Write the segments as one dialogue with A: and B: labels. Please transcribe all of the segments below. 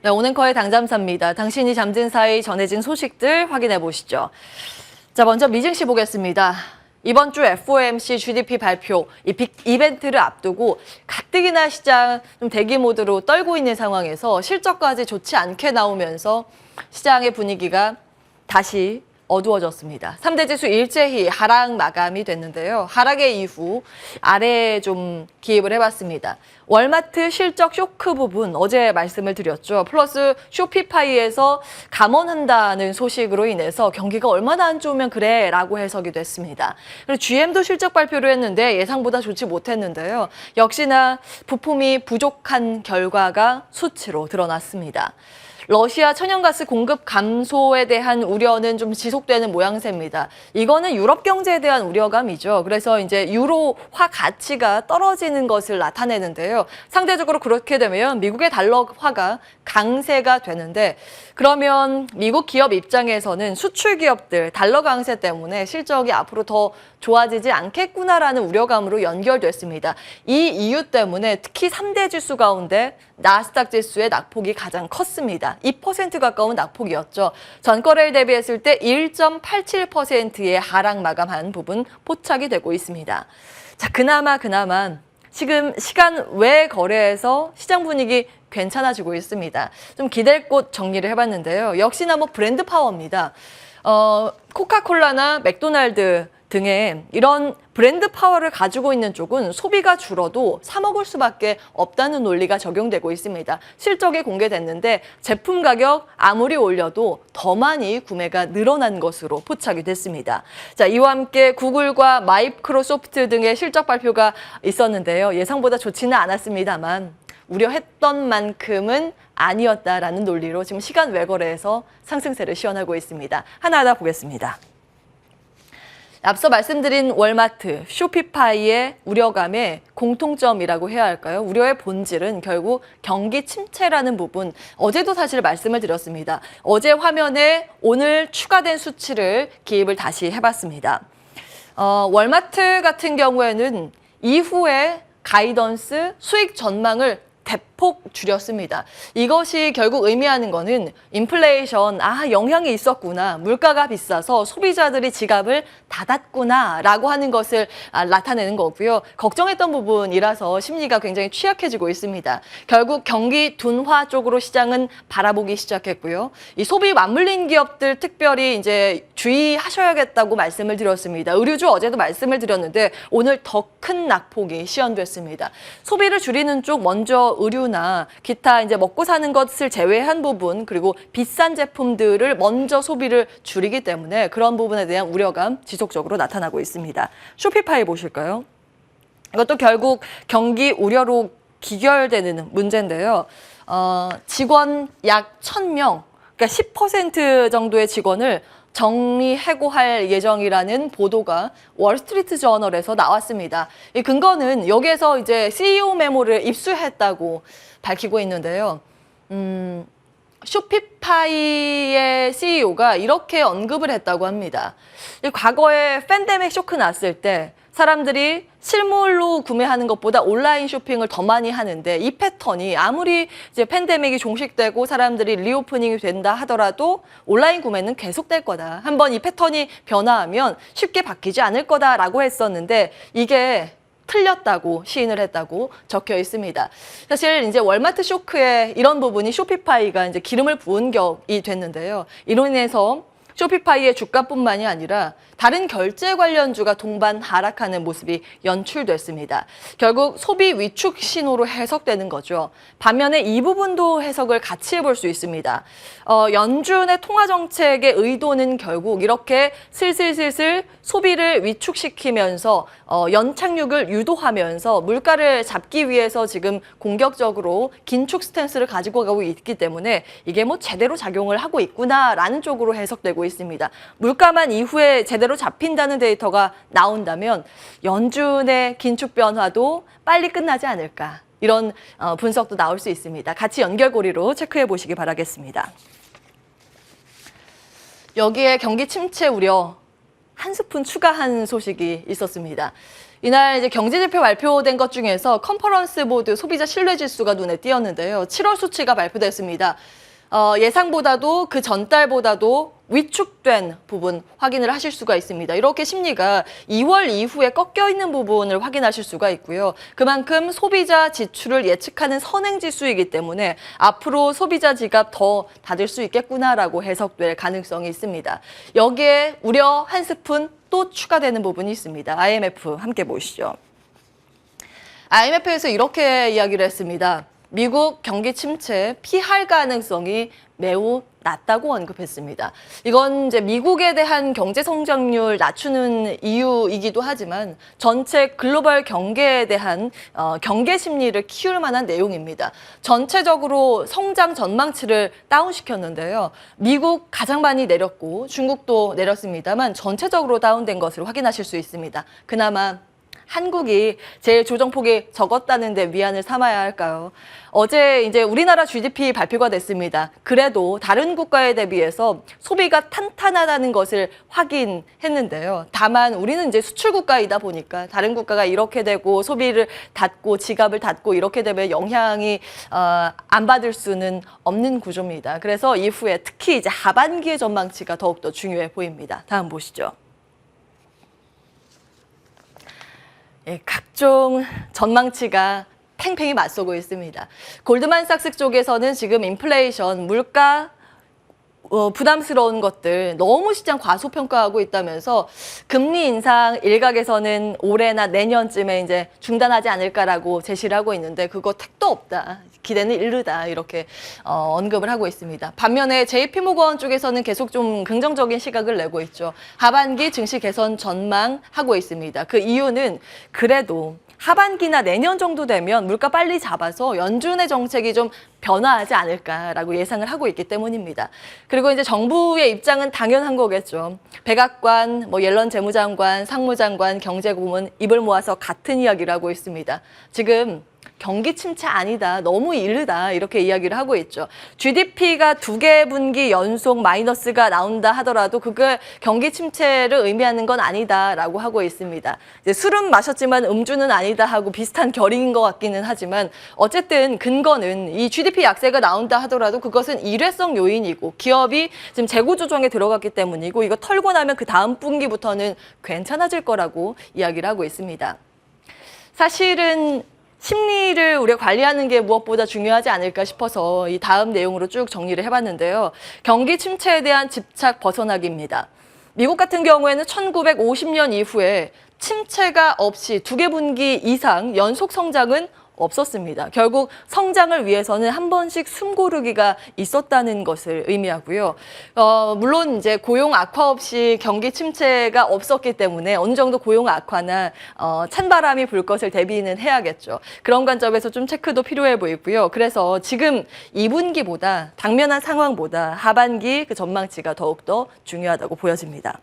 A: 네, 오늘커의 당잠사입니다. 당신이 잠든 사이 전해진 소식들 확인해 보시죠. 자, 먼저 미증시 보겠습니다. 이번 주 FOMC GDP 발표, 이 빅 이벤트를 앞두고 가뜩이나 시장 좀 대기 모드로 떨고 있는 상황에서 실적까지 좋지 않게 나오면서 시장의 분위기가 다시 어두워졌습니다. 3대 지수 일제히 하락 마감이 됐는데요. 하락의 이후 아래에 좀 기입을 해봤습니다. 월마트 실적 쇼크 부분 어제 말씀을 드렸죠. 플러스 쇼피파이에서 감원한다는 소식으로 인해서 경기가 얼마나 안 좋으면 그래 라고 해석이 됐습니다. 그리고 GM도 실적 발표를 했는데 예상보다 좋지 못했는데요. 역시나 부품이 부족한 결과가 수치로 드러났습니다. 러시아 천연가스 공급 감소에 대한 우려는 좀 지속되는 모양새입니다. 이거는 유럽 경제에 대한 우려감이죠. 그래서 이제 유로화 가치가 떨어지는 것을 나타내는데요. 상대적으로 그렇게 되면 미국의 달러화가 강세가 되는데 그러면 미국 기업 입장에서는 수출 기업들 달러 강세 때문에 실적이 앞으로 더 좋아지지 않겠구나라는 우려감으로 연결됐습니다. 이 이유 때문에 특히 3대 지수 가운데 나스닥 지수의 낙폭이 가장 컸습니다. 2% 가까운 낙폭이었죠. 전거래일 대비했을 때 1.87%의 하락 마감한 부분 포착이 되고 있습니다. 자, 그나마 지금 시간 외 거래에서 시장 분위기 괜찮아지고 있습니다. 좀 기댈 곳 정리를 해봤는데요. 역시나 브랜드 파워입니다. 코카콜라나 맥도날드 등의 이런 브랜드 파워를 가지고 있는 쪽은 소비가 줄어도 사 먹을 수밖에 없다는 논리가 적용되고 있습니다. 실적이 공개됐는데 제품 가격 아무리 올려도 더 많이 구매가 늘어난 것으로 포착이 됐습니다. 자, 이와 함께 구글과 마이크로소프트 등의 실적 발표가 있었는데요. 예상보다 좋지는 않았습니다만 우려했던 만큼은 아니었다라는 논리로 지금 시간 외거래에서 상승세를 시현하고 있습니다. 하나하나 보겠습니다. 앞서 말씀드린 월마트, 쇼피파이의 우려감의 공통점이라고 해야 할까요? 우려의 본질은 결국 경기 침체라는 부분, 어제도 사실 말씀을 드렸습니다. 어제 화면에 오늘 추가된 수치를 기입을 다시 해봤습니다. 월마트 같은 경우에는 이후에 가이던스, 수익 전망을 대폭 줄였습니다. 이것이 결국 의미하는 거는 인플레이션, 영향이 있었구나. 물가가 비싸서 소비자들이 지갑을 닫았구나 라고 하는 것을 나타내는 거고요. 걱정했던 부분이라서 심리가 굉장히 취약해지고 있습니다. 결국 경기 둔화 쪽으로 시장은 바라보기 시작했고요. 이 소비 맞물린 기업들 특별히 이제 주의하셔야겠다고 말씀을 드렸습니다. 의류주 어제도 말씀을 드렸는데 오늘 더 큰 낙폭이 시현됐습니다. 소비를 줄이는 쪽 먼저 의류나 기타 이제 먹고 사는 것을 제외한 부분 그리고 비싼 제품들을 먼저 소비를 줄이기 때문에 그런 부분에 대한 우려감 지속적으로 나타나고 있습니다. 쇼피파이 보실까요? 이것도 결국 경기 우려로 기결되는 문제인데요. 직원 약 1,000명, 그러니까 10% 정도의 직원을 정리해고할 예정이라는 보도가 월스트리트 저널에서 나왔습니다. 이 근거는 여기에서 이제 CEO 메모를 입수했다고 밝히고 있는데요. 쇼피파이의 CEO가 이렇게 언급을 했다고 합니다. 과거에 팬데믹 쇼크 났을 때 사람들이 실물로 구매하는 것보다 온라인 쇼핑을 더 많이 하는데 이 패턴이 아무리 이제 팬데믹이 종식되고 사람들이 리오프닝이 된다 하더라도 온라인 구매는 계속될 거다. 한번 이 패턴이 변화하면 쉽게 바뀌지 않을 거다라고 했었는데 이게 틀렸다고 시인을 했다고 적혀 있습니다. 사실 이제 월마트 쇼크에 이런 부분이 쇼피파이가 이제 기름을 부은 격이 됐는데요. 이로 인해서 쇼피파이의 주가뿐만이 아니라 다른 결제 관련주가 동반 하락하는 모습이 연출됐습니다. 결국 소비 위축 신호로 해석되는 거죠. 반면에 이 부분도 해석을 같이 해볼 수 있습니다. 연준의 통화 정책의 의도는 결국 이렇게 슬슬 소비를 위축시키면서 연착륙을 유도하면서 물가를 잡기 위해서 지금 공격적으로 긴축 스탠스를 가지고 가고 있기 때문에 이게 제대로 작용을 하고 있구나라는 쪽으로 해석되고 있습니다. 물가만 이후에 제대로 잡힌다는 데이터가 나온다면 연준의 긴축 변화도 빨리 끝나지 않을까. 이런 분석도 나올 수 있습니다. 같이 연결고리로 체크해 보시기 바라겠습니다. 여기에 경기 침체 우려 한 스푼 추가한 소식이 있었습니다. 이날 이제 경제지표 발표된 것 중에서 컨퍼런스 보드 소비자 신뢰지수가 눈에 띄었는데요. 7월 수치가 발표됐습니다. 예상보다도 그 전달보다도 위축된 부분 확인을 하실 수가 있습니다. 이렇게 심리가 2월 이후에 꺾여 있는 부분을 확인하실 수가 있고요. 그만큼 소비자 지출을 예측하는 선행지수이기 때문에 앞으로 소비자 지갑 더 닫을 수 있겠구나라고 해석될 가능성이 있습니다. 여기에 우려 한 스푼 또 추가되는 부분이 있습니다. IMF 함께 보시죠. IMF에서 이렇게 이야기를 했습니다. 미국 경기 침체 피할 가능성이 매우 낮다고 언급했습니다. 이건 이제 미국에 대한 경제 성장률 낮추는 이유이기도 하지만 전체 글로벌 경제에 대한 경계 심리를 키울 만한 내용입니다. 전체적으로 성장 전망치를 다운시켰는데요. 미국 가장 많이 내렸고 중국도 내렸습니다만 전체적으로 다운된 것을 확인하실 수 있습니다. 그나마 한국이 제일 조정폭이 적었다는데 위안을 삼아야 할까요? 어제 이제 우리나라 GDP 발표가 됐습니다. 그래도 다른 국가에 대비해서 소비가 탄탄하다는 것을 확인했는데요. 다만 우리는 이제 수출 국가이다 보니까 다른 국가가 이렇게 되고 소비를 닫고 지갑을 닫고 이렇게 되면 영향이 안 받을 수는 없는 구조입니다. 그래서 이후에 특히 이제 하반기의 전망치가 더욱더 중요해 보입니다. 다음 보시죠. 예, 각종 전망치가 팽팽히 맞서고 있습니다. 골드만삭스 쪽에서는 지금 인플레이션, 물가 부담스러운 것들 너무 시장 과소평가하고 있다면서 금리 인상 일각에서는 올해나 내년쯤에 이제 중단하지 않을까라고 제시를 하고 있는데 그거 택도 없다. 기대는 이르다 이렇게 언급을 하고 있습니다. 반면에 JP모건 쪽에서는 계속 좀 긍정적인 시각을 내고 있죠. 하반기 증시 개선 전망하고 있습니다. 그 이유는 그래도 하반기나 내년 정도 되면 물가 빨리 잡아서 연준의 정책이 좀 변화하지 않을까라고 예상을 하고 있기 때문입니다. 그리고 이제 정부의 입장은 당연한 거겠죠. 백악관, 옐런 재무장관, 상무장관, 경제고문 입을 모아서 같은 이야기를 하고 있습니다. 지금 경기 침체 아니다. 너무 이르다. 이렇게 이야기를 하고 있죠. GDP가 2개 분기 연속 마이너스가 나온다 하더라도 그게 경기 침체를 의미하는 건 아니다라고 하고 있습니다. 이제 술은 마셨지만 음주는 아니다 하고 비슷한 결인 것 같기는 하지만 어쨌든 근거는 이 GDP 약세가 나온다 하더라도 그것은 일회성 요인이고 기업이 지금 재고 조정에 들어갔기 때문이고 이거 털고 나면 그 다음 분기부터는 괜찮아질 거라고 이야기를 하고 있습니다. 사실은 심리를 우리가 관리하는 게 무엇보다 중요하지 않을까 싶어서 이 다음 내용으로 쭉 정리를 해봤는데요. 경기 침체에 대한 집착 벗어나기입니다. 미국 같은 경우에는 1950년 이후에 침체가 없이 2개 분기 이상 연속 성장은 없었습니다. 결국 성장을 위해서는 한 번씩 숨고르기가 있었다는 것을 의미하고요. 물론 이제 고용 악화 없이 경기 침체가 없었기 때문에 어느 정도 고용 악화나 찬바람이 불 것을 대비는 해야겠죠. 그런 관점에서 좀 체크도 필요해 보이고요. 그래서 지금 2분기보다 당면한 상황보다 하반기 그 전망치가 더욱더 중요하다고 보여집니다.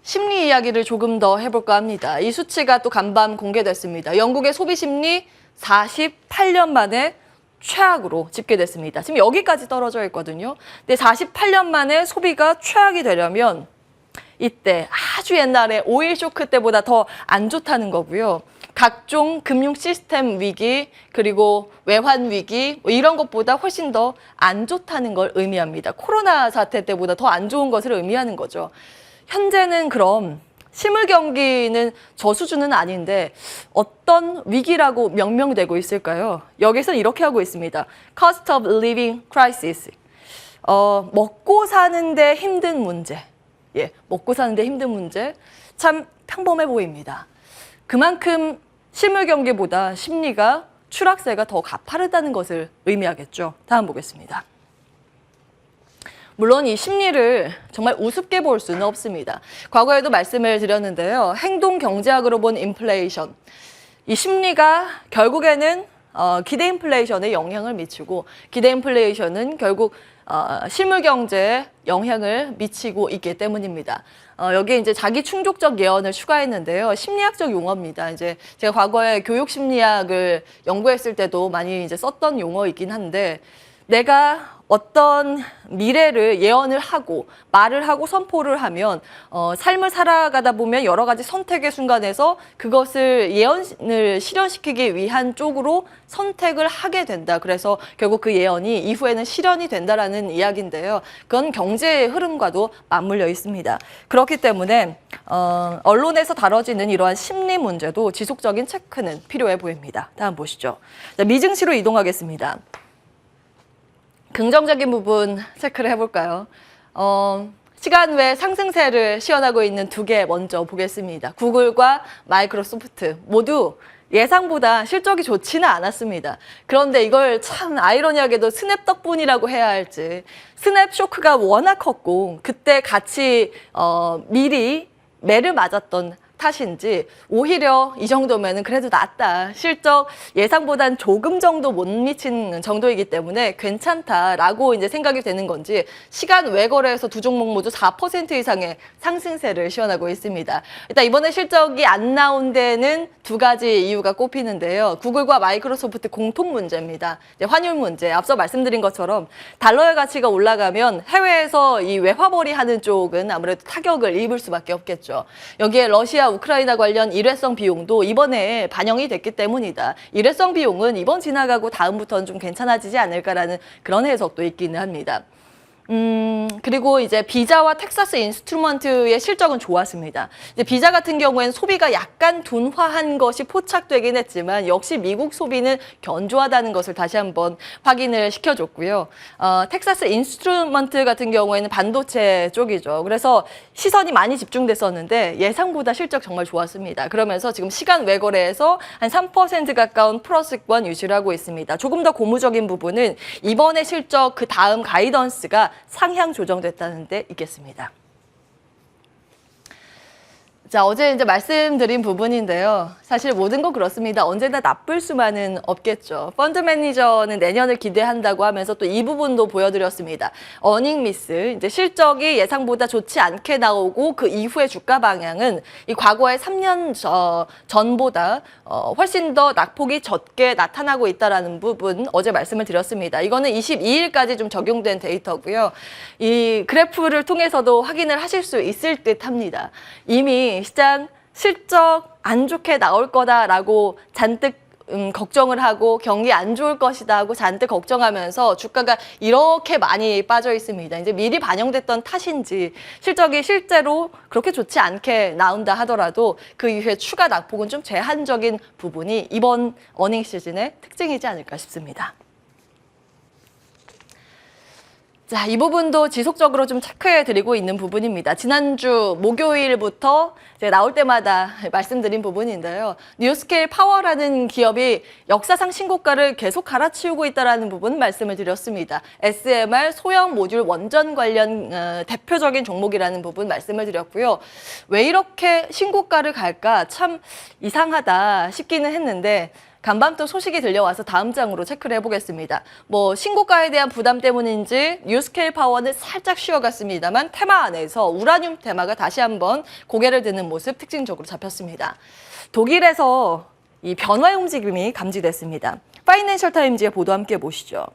A: 심리 이야기를 조금 더 해볼까 합니다. 이 수치가 또 간밤 공개됐습니다. 영국의 소비 심리 48년 만에 최악으로 집계됐습니다. 지금 여기까지 떨어져 있거든요. 근데 48년 만에 소비가 최악이 되려면 이때 아주 옛날에 오일 쇼크 때보다 더 안 좋다는 거고요. 각종 금융 시스템 위기 그리고 외환 위기 이런 것보다 훨씬 더 안 좋다는 걸 의미합니다. 코로나 사태 때보다 더 안 좋은 것을 의미하는 거죠. 현재는 그럼 실물 경기는 저 수준은 아닌데 어떤 위기라고 명명되고 있을까요? 여기서는 이렇게 하고 있습니다. Cost of Living Crisis. 먹고 사는데 힘든 문제. 예, 먹고 사는데 힘든 문제. 참 평범해 보입니다. 그만큼 실물 경기보다 심리가 추락세가 더 가파르다는 것을 의미하겠죠. 다음 보겠습니다. 물론 이 심리를 정말 우습게 볼 수는 없습니다. 과거에도 말씀을 드렸는데요. 행동 경제학으로 본 인플레이션. 이 심리가 결국에는 기대 인플레이션에 영향을 미치고 기대 인플레이션은 결국 실물 경제에 영향을 미치고 있기 때문입니다. 여기에 이제 자기 충족적 예언을 추가했는데요. 심리학적 용어입니다. 이제 제가 과거에 교육 심리학을 연구했을 때도 많이 이제 썼던 용어이긴 한데 내가 어떤 미래를 예언을 하고 말을 하고 선포를 하면 삶을 살아가다 보면 여러 가지 선택의 순간에서 그것을 예언을 실현시키기 위한 쪽으로 선택을 하게 된다. 그래서 결국 그 예언이 이후에는 실현이 된다라는 이야기인데요. 그건 경제의 흐름과도 맞물려 있습니다. 그렇기 때문에 언론에서 다뤄지는 이러한 심리 문제도 지속적인 체크는 필요해 보입니다. 다음 보시죠. 자, 미증시로 이동하겠습니다. 긍정적인 부분 체크를 해볼까요? 시간 외 상승세를 시현하고 있는 두 개 먼저 보겠습니다. 구글과 마이크로소프트 모두 예상보다 실적이 좋지는 않았습니다. 그런데 이걸 참 아이러니하게도 스냅 덕분이라고 해야 할지, 스냅 쇼크가 워낙 컸고 그때 같이 미리 매를 맞았던 탓인지 오히려 이 정도면은 그래도 낫다. 실적 예상보단 조금 정도 못 미친 정도이기 때문에 괜찮다라고 이제 생각이 되는 건지 시간 외 거래에서 두 종목 모두 4% 이상의 상승세를 시현하고 있습니다. 일단 이번에 실적이 안 나온 데는 두 가지 이유가 꼽히는데요. 구글과 마이크로소프트 공통 문제입니다. 이제 환율 문제. 앞서 말씀드린 것처럼 달러의 가치가 올라가면 해외에서 이 외화벌이 하는 쪽은 아무래도 타격을 입을 수밖에 없겠죠. 여기에 러시아 우크라이나 관련 일회성 비용도 이번에 반영이 됐기 때문이다. 일회성 비용은 이번 지나가고 다음부터는 좀 괜찮아지지 않을까라는 그런 해석도 있기는 합니다. 그리고 이제 비자와 텍사스 인스트루먼트의 실적은 좋았습니다. 이제 비자 같은 경우에는 소비가 약간 둔화한 것이 포착되긴 했지만 역시 미국 소비는 견조하다는 것을 다시 한번 확인을 시켜줬고요. 텍사스 인스트루먼트 같은 경우에는 반도체 쪽이죠. 그래서 시선이 많이 집중됐었는데 예상보다 실적 정말 좋았습니다. 그러면서 지금 시간 외 거래에서 한 3% 가까운 플러스권 유지를 하고 있습니다. 조금 더 고무적인 부분은 이번에 실적 그 다음 가이던스가 상향 조정됐다는 데 있겠습니다. 자, 어제 이제 말씀드린 부분인데요. 사실 모든 건 그렇습니다. 언제나 나쁠 수만은 없겠죠. 펀드 매니저는 내년을 기대한다고 하면서 또 이 부분도 보여드렸습니다. 어닝 미스, 이제 실적이 예상보다 좋지 않게 나오고 그 이후의 주가 방향은 이 과거의 3년 전보다 훨씬 더 낙폭이 적게 나타나고 있다는 부분 어제 말씀을 드렸습니다. 이거는 22일까지 좀 적용된 데이터고요. 이 그래프를 통해서도 확인을 하실 수 있을 듯 합니다. 이미 시장 실적 안 좋게 나올 거다라고 잔뜩 걱정을 하고 경기 안 좋을 것이다 하고 잔뜩 걱정하면서 주가가 이렇게 많이 빠져 있습니다. 이제 미리 반영됐던 탓인지 실적이 실제로 그렇게 좋지 않게 나온다 하더라도 그 이후에 추가 낙폭은 좀 제한적인 부분이 이번 어닝 시즌의 특징이지 않을까 싶습니다. 자, 이 부분도 지속적으로 좀 체크해 드리고 있는 부분입니다. 지난주 목요일부터 이제 나올 때마다 말씀드린 부분인데요. 뉴스케일 파워라는 기업이 역사상 신고가를 계속 갈아치우고 있다는 부분 말씀을 드렸습니다. SMR 소형 모듈 원전 관련 대표적인 종목이라는 부분 말씀을 드렸고요. 왜 이렇게 신고가를 갈까 참 이상하다 싶기는 했는데 간밤 또 소식이 들려와서 다음 장으로 체크를 해보겠습니다. 뭐 신고가에 대한 부담 때문인지 뉴스케일 파워는 살짝 쉬어갔습니다만 테마 안에서 우라늄 테마가 다시 한번 고개를 드는 모습 특징적으로 잡혔습니다. 독일에서 이 변화의 움직임이 감지됐습니다. 파이낸셜 타임즈의 보도 함께 보시죠.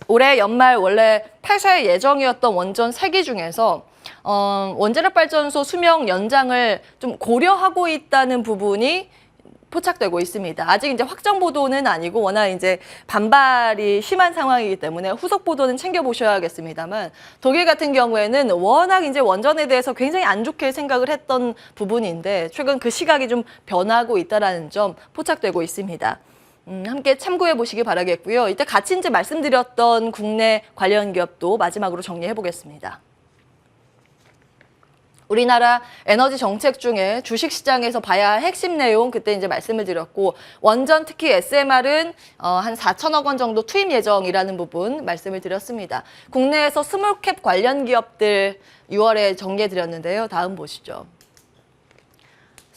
A: 올해 연말 원래 폐쇄 예정이었던 원전 3기 중에서 원자력 발전소 수명 연장을 좀 고려하고 있다는 부분이 포착되고 있습니다. 아직 이제 확정 보도는 아니고 워낙 이제 반발이 심한 상황이기 때문에 후속 보도는 챙겨보셔야겠습니다만 독일 같은 경우에는 워낙 이제 원전에 대해서 굉장히 안 좋게 생각을 했던 부분인데 최근 그 시각이 좀 변하고 있다는 점 포착되고 있습니다. 함께 참고해 보시기 바라겠고요. 이때 같이 이제 말씀드렸던 국내 관련 기업도 마지막으로 정리해 보겠습니다. 우리나라 에너지 정책 중에 주식시장에서 봐야 할 핵심 내용 그때 이제 말씀을 드렸고 원전 특히 SMR은 한 4천억 원 정도 투입 예정이라는 부분 말씀을 드렸습니다. 국내에서 스몰캡 관련 기업들 6월에 정리해 드렸는데요. 다음 보시죠.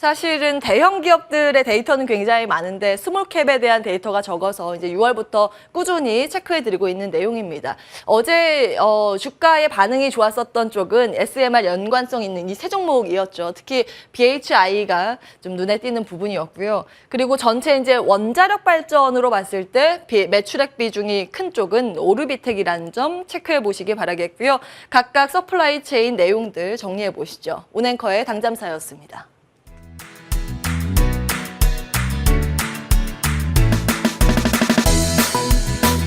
A: 사실은 대형 기업들의 데이터는 굉장히 많은데 스몰캡에 대한 데이터가 적어서 이제 6월부터 꾸준히 체크해드리고 있는 내용입니다. 어제 주가의 반응이 좋았었던 쪽은 SMR 연관성 있는 이 세 종목이었죠. 특히 BHI가 좀 눈에 띄는 부분이었고요. 그리고 전체 이제 원자력 발전으로 봤을 때 매출액 비중이 큰 쪽은 오르비텍이라는 점 체크해 보시기 바라겠고요. 각각 서플라이 체인 내용들 정리해 보시죠. 온앵커의 당잠사였습니다.